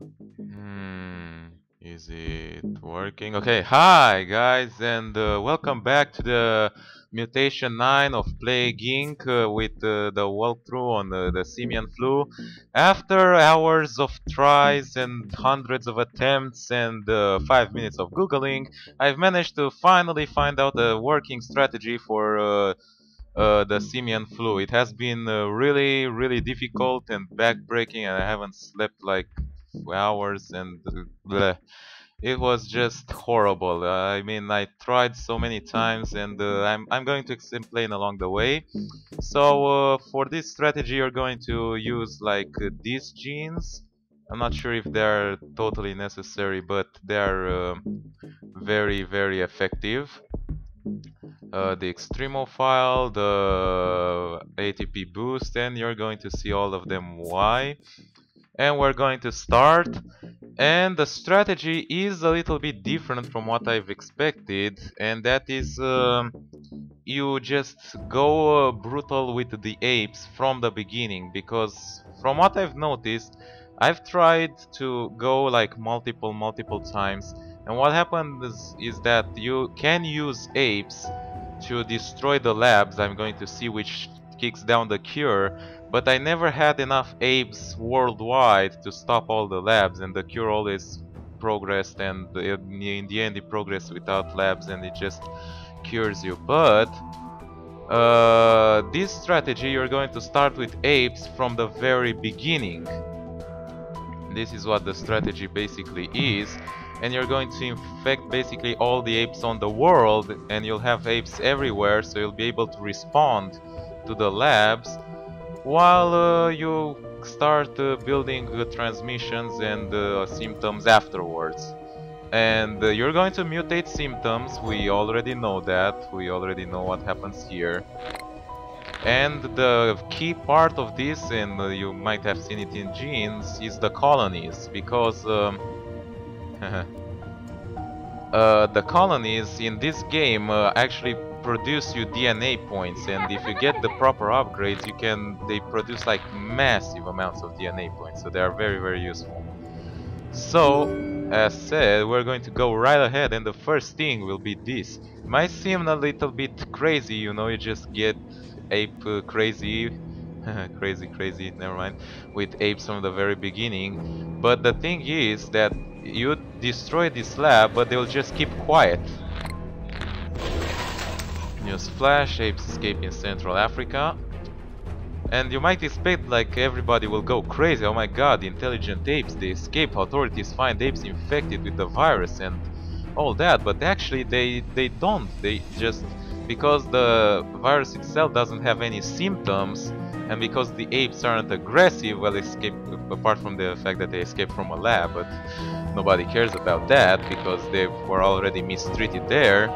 Hmm, is it working? Okay, hi guys, and welcome back to the Mutation 9 of Plague Inc. With the walkthrough on the Simian flu. After hours of tries and hundreds of attempts and 5 minutes of Googling, I've managed to finally find out a working strategy for the simian flu. It has been really, really difficult and backbreaking, and I haven't slept like hours, and bleh. It was just horrible. I mean, I tried so many times, and I'm going to explain along the way. So for this strategy, you're going to use like these genes. I'm not sure if they're totally necessary, but they're very, very effective. The Extremo file, the ATP boost, and you're going to see all of them why. And we're going to start. And the strategy is a little bit different from what I've expected, and that is you just go brutal with the apes from the beginning, because from what I've noticed, I've tried to go like multiple times, and what happens is that you can use apes to destroy the labs. I'm going to see which kicks down the cure, but I never had enough apes worldwide to stop all the labs, and the cure always progressed, and in the end it progressed without labs, and it just cures you. But this strategy, you're going to start with apes from the very beginning. This is what the strategy basically is, and you're going to infect basically all the apes on the world, and you'll have apes everywhere, so you'll be able to respond to the labs while you start building transmissions and symptoms afterwards. And you're going to mutate symptoms. We already know that. We already know what happens here. And the key part of this, and you might have seen it in genes, is the colonies, because the colonies in this game actually produce you DNA points, and if you get the proper upgrades, they produce like massive amounts of DNA points, so they are very, very useful. So, as said, we're going to go right ahead, and the first thing will be this. It might seem a little bit crazy, you know, you just get ape crazy, crazy, never mind, with apes from the very beginning. But the thing is that you destroy this lab, but they'll just keep quiet. News flash, apes escape in Central Africa. And you might expect like everybody will go crazy. Oh my god, the intelligent apes, they escape. Authorities find apes infected with the virus and all that. But actually they don't. They just, because the virus itself doesn't have any symptoms, and because the apes aren't aggressive, well, escape, apart from the fact that they escaped from a lab, but nobody cares about that because they were already mistreated there.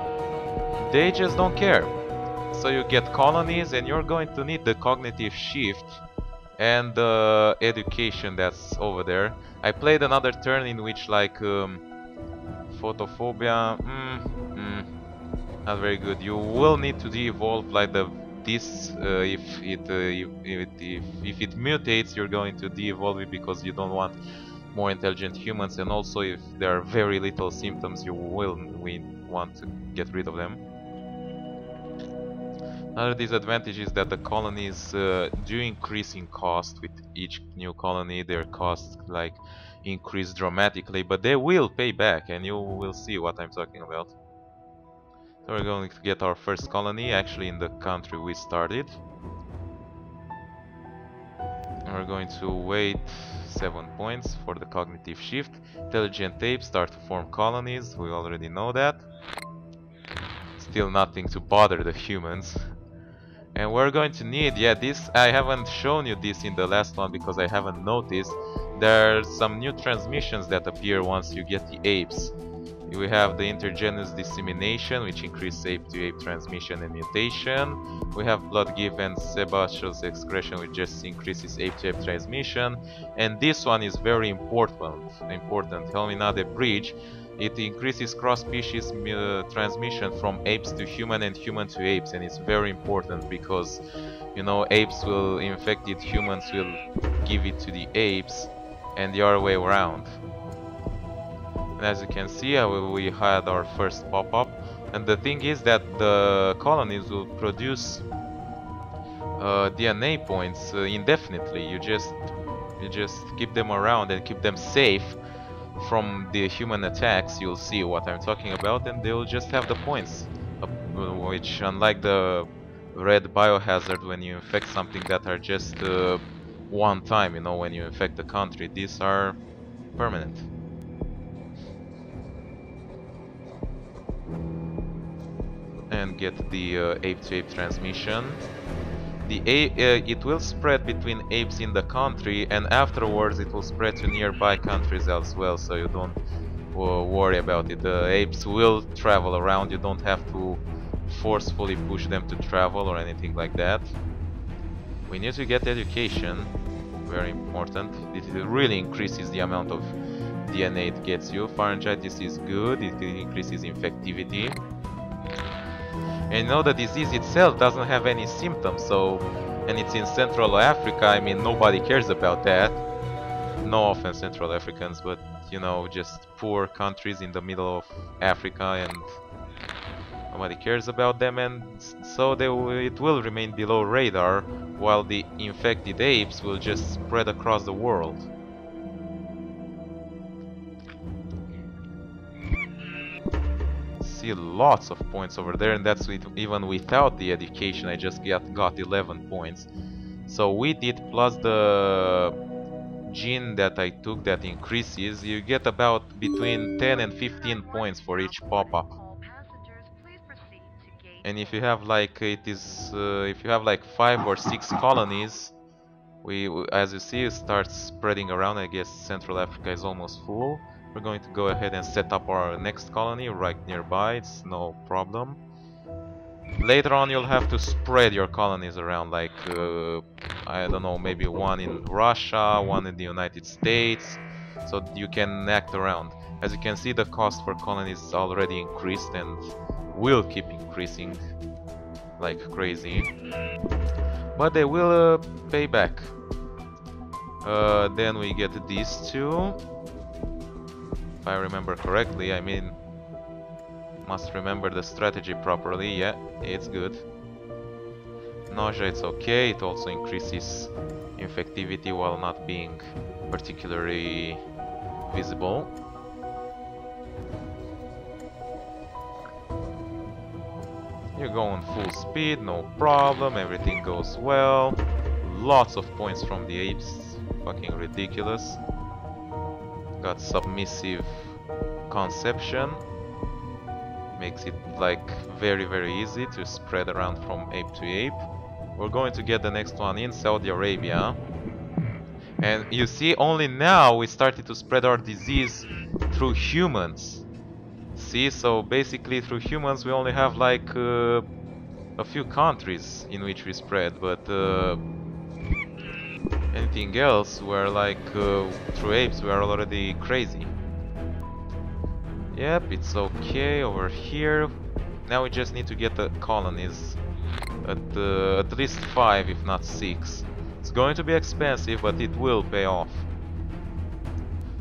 They just don't care. So you get colonies, and you're going to need the cognitive shift and the education that's over there. I played another turn in which like photophobia, not very good. You will need to de-evolve like this if it mutates, you're going to de-evolve it because you don't want more intelligent humans, and also if there are very little symptoms, we want to get rid of them. Another disadvantage is that the colonies do increase in cost with each new colony. Their costs like increase dramatically, but they will pay back, and you will see what I'm talking about. So we're going to get our first colony, actually in the country we started. And we're going to wait 7 points for the cognitive shift. Intelligent apes start to form colonies, we already know that. Still nothing to bother the humans. And we're going to need, yeah, this, I haven't shown you this in the last one because I haven't noticed. There are some new transmissions that appear once you get the apes. We have the intergenous dissemination, which increases ape-to-ape transmission and mutation. We have blood give and sebaceous excretion, which just increases ape-to-ape transmission. And this one is very important. Helminade bridge. It increases cross-species transmission from apes to human and human to apes, and it's very important because, you know, apes will infect it, humans will give it to the apes, and the other way around. And as you can see, we had our first pop-up. And the thing is that the colonies will produce DNA points indefinitely. You just keep them around and keep them safe from the human attacks. You'll see what I'm talking about, and they'll just have the points, which, unlike the red biohazard when you infect something that are just one time, you know, when you infect a country, these are permanent. And get the ape-to-ape transmission. It will spread between apes in the country, and afterwards it will spread to nearby countries as well, so you don't worry about it. The apes will travel around, you don't have to forcefully push them to travel or anything like that. We need to get education, very important. It really increases the amount of DNA it gets you. Pharyngitis is good, it increases infectivity. And you know, the disease itself doesn't have any symptoms, so, and it's in Central Africa. I mean, nobody cares about that. No offense, Central Africans, but you know, just poor countries in the middle of Africa, and nobody cares about them, and so it will remain below radar, while the infected apes will just spread across the world. See lots of points over there, and that's even without the education. I just got 11 points. So with it plus the gene that I took that increases, you get about between 10 and 15 points for each pop-up. And if you have like if you have like 5 or 6 colonies, as you see, it starts spreading around. I guess Central Africa is almost full. We're going to go ahead and set up our next colony right nearby, it's no problem. Later on you'll have to spread your colonies around, like, I don't know, maybe one in Russia, one in the United States, so you can act around. As you can see, the cost for colonies is already increased and will keep increasing like crazy. But they will pay back. Then we get these two. If I remember correctly, I mean, must remember the strategy properly. Yeah, it's good. Nausea, it's okay. It also increases infectivity while not being particularly visible. You're going full speed, no problem. Everything goes well. Lots of points from the apes. Fucking ridiculous. Got submissive conception. Makes it like very easy to spread around from ape to ape. We're going to get the next one in Saudi Arabia. And you see, only now we started to spread our disease through humans. See, so basically through humans we only have like a few countries in which we spread, but anything else, we're like, through apes, we are already crazy. Yep, it's okay over here. Now we just need to get the colonies at least 5, if not 6. It's going to be expensive, but it will pay off.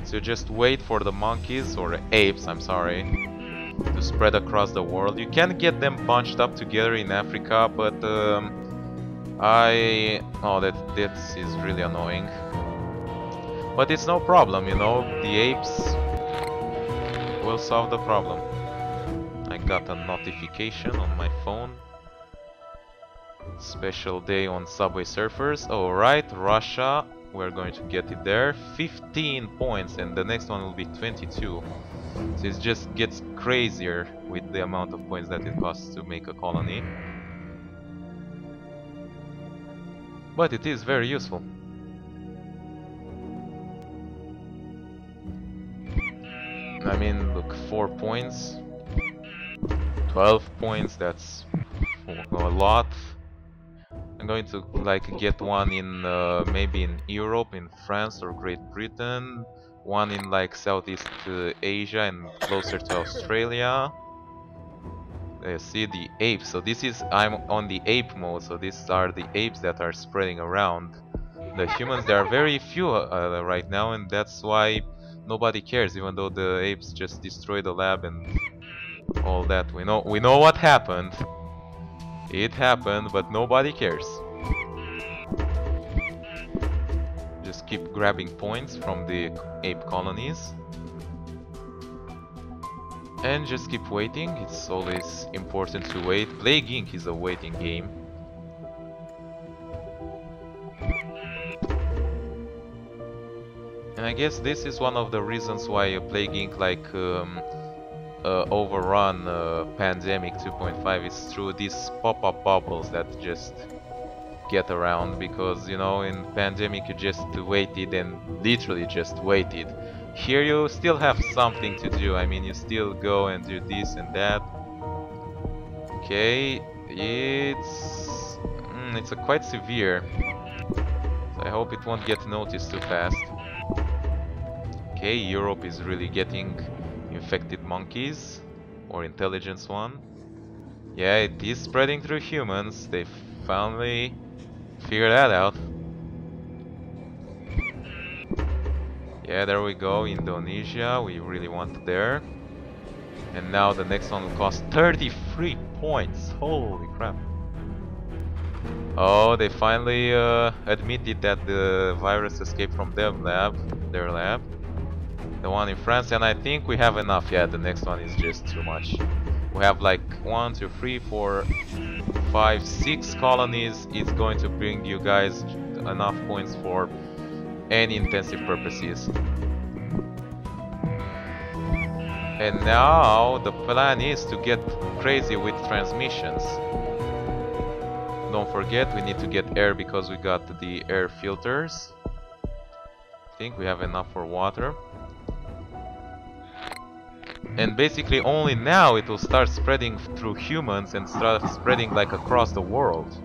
So just wait for the monkeys, or apes, I'm sorry, to spread across the world. You can get them bunched up together in Africa, but oh, that is really annoying. But it's no problem, you know, the apes will solve the problem. I got a notification on my phone. Special day on Subway Surfers. Alright, Russia, we're going to get it there. 15 points, and the next one will be 22. So it just gets crazier with the amount of points that it costs to make a colony. But it is very useful. I mean, look, 4 points, 12 points, that's a lot. I'm going to like get one in maybe in Europe, in France or Great Britain, one in like Southeast Asia and closer to Australia. See the apes, so this is, I'm on the ape mode, so these are the apes that are spreading around. The humans, there are very few right now, and that's why nobody cares, even though the apes just destroyed the lab and all that. We know what happened. It happened, but nobody cares. Just keep grabbing points from the ape colonies. And just keep waiting. It's always important to wait. Plague Inc. is a waiting game. And I guess this is one of the reasons why Plague Inc. Overrun Pandemic 2.5 is through these pop-up bubbles that just get around, because you know, in Pandemic you just waited and literally just waited. Here you still have something to do. I mean, you still go and do this and that. Okay, it's a quite severe, so I hope it won't get noticed too fast. Okay, Europe is really getting infected monkeys, or intelligence one. Yeah, it is spreading through humans. They finally figured that out. Yeah, there we go, Indonesia. We really want there. And now the next one will cost 33 points. Holy crap. Oh, they finally admitted that the virus escaped from their lab. The one in France, and I think we have enough. Yeah, the next one is just too much. We have like 1, 2, 3, 4, 5, 6 colonies. It's going to bring you guys enough points for any intensive purposes. And now the plan is to get crazy with transmissions. Don't forget, we need to get air because we got the air filters. I think we have enough for water. And basically only now it will start spreading through humans and start spreading like across the world.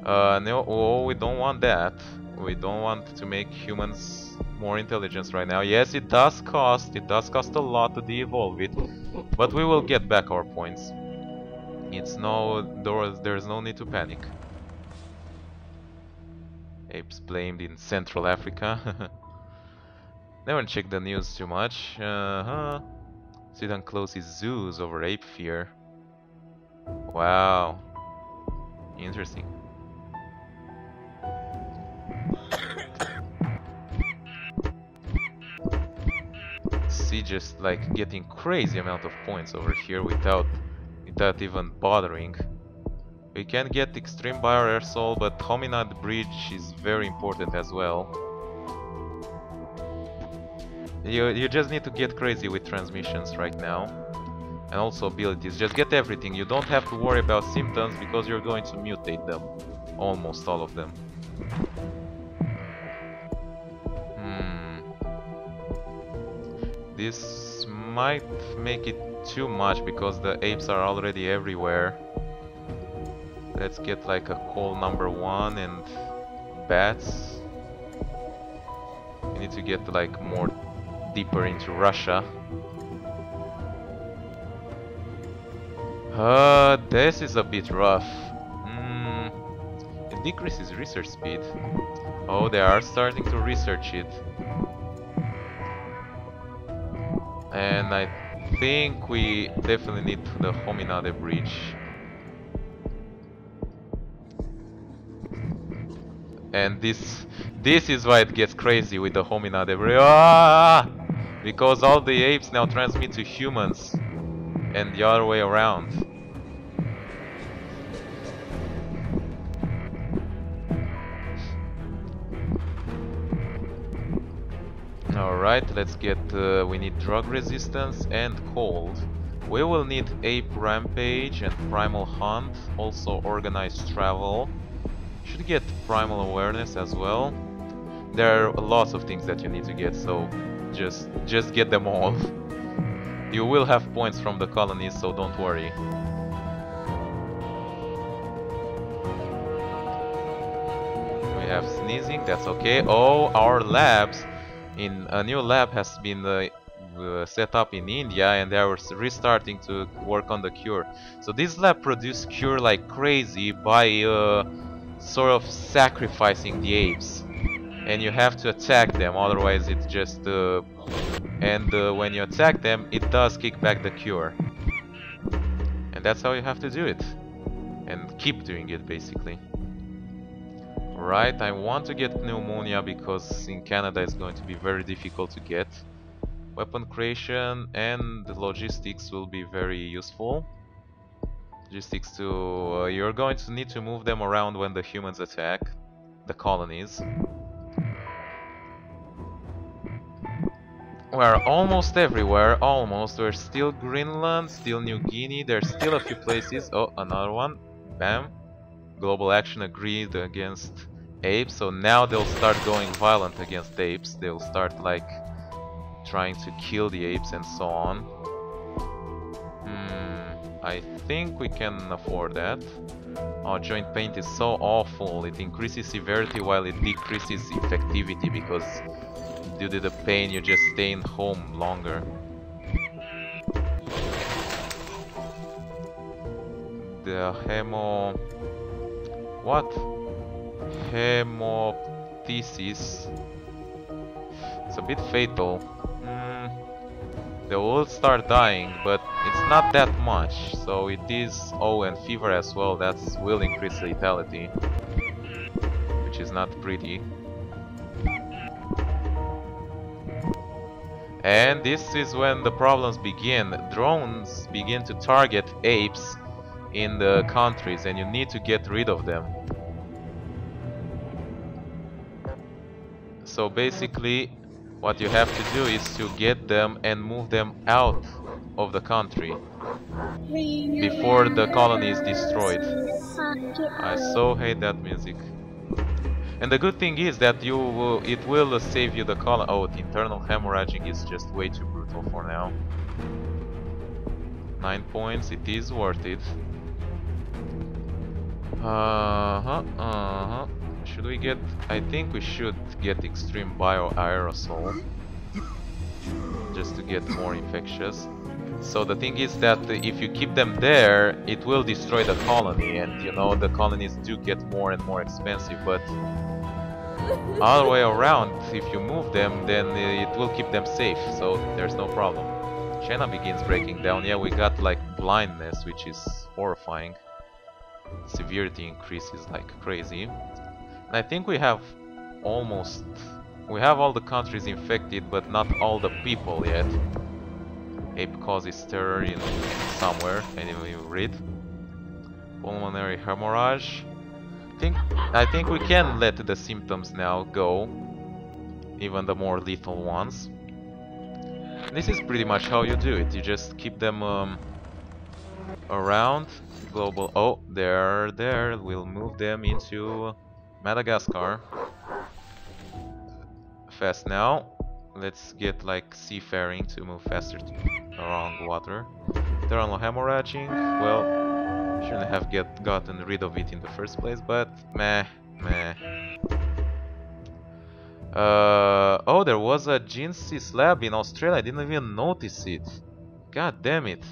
No, oh, we don't want that. We don't want to make humans more intelligent right now. Yes, it does cost a lot to de-evolve it, but we will get back our points. There's no need to panic. Apes blamed in Central Africa. Never check the news too much. Sweden closes zoos over ape fear. Wow. Interesting. See, just like getting crazy amount of points over here without even bothering. We can get extreme bioaerosol, but hominid bridge is very important as well. You just need to get crazy with transmissions right now. And also abilities. Just get everything. You don't have to worry about symptoms because you're going to mutate them. Almost all of them. This might make it too much because the apes are already everywhere. Let's get like a call number 1 and bats. We need to get like more deeper into Russia. This is a bit rough. It decreases research speed. Oh, they are starting to research it. And I think we definitely need the hominid bridge. And this is why it gets crazy with the hominid bridge. Ah! Because all the apes now transmit to humans and the other way around. Alright, let's get, we need drug resistance and cold. We will need ape rampage and primal hunt, also organized travel. Should get primal awareness as well. There are lots of things that you need to get, so just get them all. You will have points from the colonies, so don't worry. We have sneezing, that's okay. Oh, our labs. A new lab has been set up in India, and they are restarting to work on the cure. So this lab produced cure like crazy by sort of sacrificing the apes. and you have to attack them, otherwise it's just when you attack them, it does kick back the cure. And that's how you have to do it. And keep doing it, basically. Right, I want to get pneumonia because in Canada it's going to be very difficult to get. Weapon creation and logistics will be very useful. Logistics to... you're going to need to move them around when the humans attack the colonies. We're almost everywhere, almost. We're still Greenland, still New Guinea, there's still a few places. Oh, another one. Bam. Global action agreed against Apes, so now they'll start going violent against Apes. They'll start like trying to kill the apes and so on. I think we can afford that. Oh, joint pain is so awful. It increases severity while it decreases effectivity because due to the pain you just stay in home longer. The what? Hemoptysis. It's a bit fatal. They will start dying, but it's not that much. So it is... oh, and fever as well. That will increase lethality, which is not pretty. And this is when the problems begin. Drones begin to target apes in the countries, and you need to get rid of them. So basically, what you have to do is to get them and move them out of the country before the colony is destroyed. I so hate that music. And the good thing is that it will save you the colony. Oh, the internal hemorrhaging is just way too brutal for now. 9 points, it is worth it. Should we get... I think we should get extreme bioaerosol just to get more infectious. So the thing is that if you keep them there, it will destroy the colony, and you know the colonies do get more and more expensive, but other way around, if you move them, then it will keep them safe, so there's no problem. China begins breaking down. Yeah, we got like blindness, which is horrifying. Severity increases like crazy. And I think we have almost... we have all the countries infected, but not all the people yet. Ape causes terror in somewhere. Anyway, read. Pulmonary hemorrhage. I think we can let the symptoms now go, even the more lethal ones. This is pretty much how you do it. You just keep them around. Global. Oh, they're there. We'll move them into Madagascar. Fast now. Let's get like seafaring to move faster around water. Internal hemorrhaging. Well, shouldn't have gotten rid of it in the first place, but meh. Oh, there was a Genesis lab in Australia. I didn't even notice it. God damn it.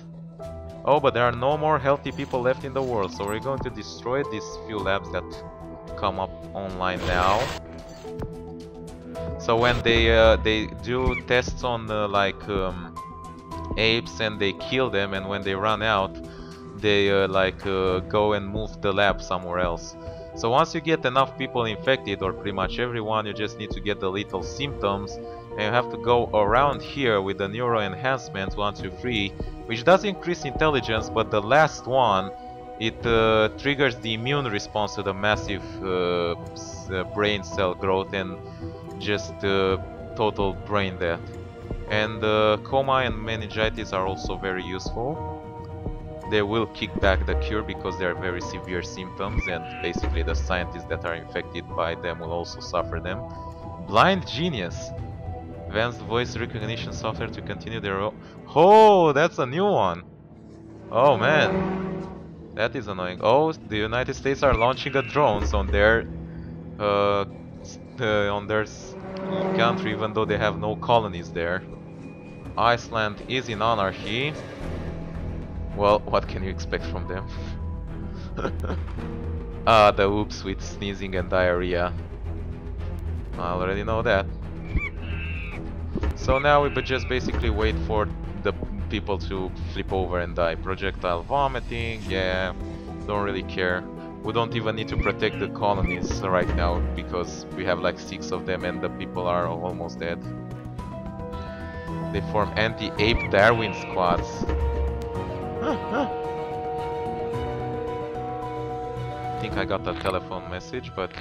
Oh, but there are no more healthy people left in the world, so we're going to destroy these few labs that come up online now. So when they do tests on apes and they kill them, and when they run out, they go and move the lab somewhere else. So once you get enough people infected, or pretty much everyone, you just need to get the lethal symptoms, and you have to go around here with the neuro enhancement 1, 2, 3, which does increase intelligence, but the last one, it triggers the immune response to the massive brain cell growth and just total brain death. And coma and meningitis are also very useful. They will kick back the cure because they are very severe symptoms, and basically the scientists that are infected by them will also suffer them. Blind Genius. Advanced voice recognition software to continue their... Oh, that's a new one! Oh man, that is annoying. Oh, the United States are launching a drones on their country, even though they have no colonies there. Iceland is in anarchy. Well, what can you expect from them? The oops with sneezing and diarrhea. I already know that. So now we just basically wait for the people to flip over and die. Projectile vomiting, yeah, don't really care. We don't even need to protect the colonies right now because we have like 6 of them and the people are almost dead. They form anti-ape Darwin squads. I think I got a telephone message, but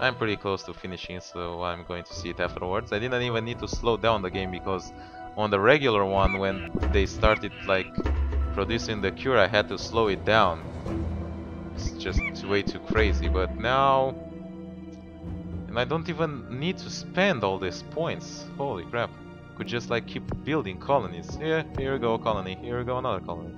I'm pretty close to finishing, so I'm going to see it afterwards. I didn't even need to slow down the game because on the regular one, when they started like producing the cure, I had to slow it down. It's just way too crazy, but now... And I don't even need to spend all these points. Holy crap. Could just like keep building colonies. Yeah, here we go colony, here we go another colony.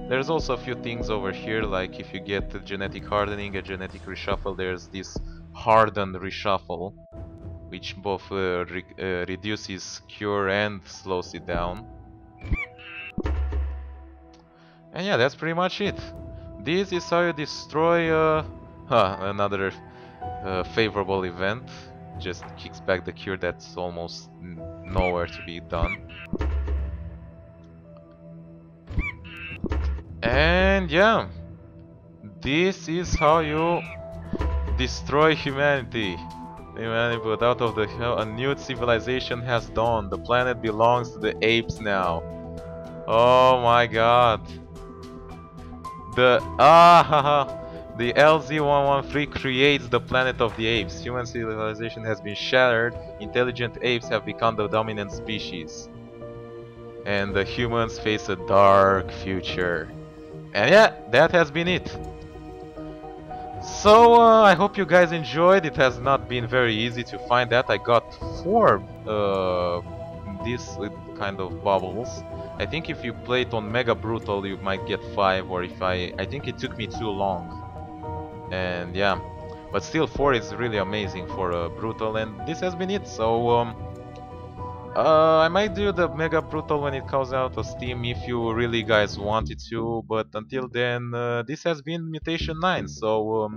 There's also a few things over here, like if you get genetic hardening, a genetic reshuffle, there's this hardened reshuffle, which both reduces cure and slows it down. And yeah, that's pretty much it. This is how you destroy another favorable event. Just kicks back the cure that's almost nowhere to be done. And yeah, this is how you destroy humanity. Humanity put out of the hell. A new civilization has dawned. The planet belongs to the apes now. Oh my god. The LZ-113 creates the planet of the apes. Human civilization has been shattered. Intelligent apes have become the dominant species. And the humans face a dark future. And yeah, that has been it. So I hope you guys enjoyed. It has not been very easy to find that. I got 4 these kind of bubbles. I think if you play it on Mega Brutal you might get 5, or if I think it took me too long. And yeah, but still 4 is really amazing for Brutal, and this has been it. So I might do the Mega Brutal when it comes out of Steam if you really guys wanted to, but until then, this has been Mutation 9, so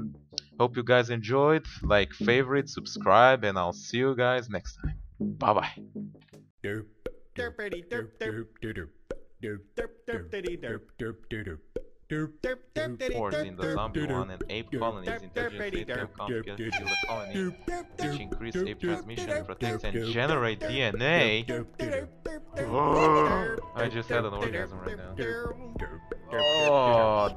hope you guys enjoyed, like, favorite, subscribe, and I'll see you guys next time. Bye bye. Force in the zombie one and ape colonies intelligently come together to build a colony which increase ape transmission, protect and generate DNA. Oh, I just had an orgasm right now. Oh.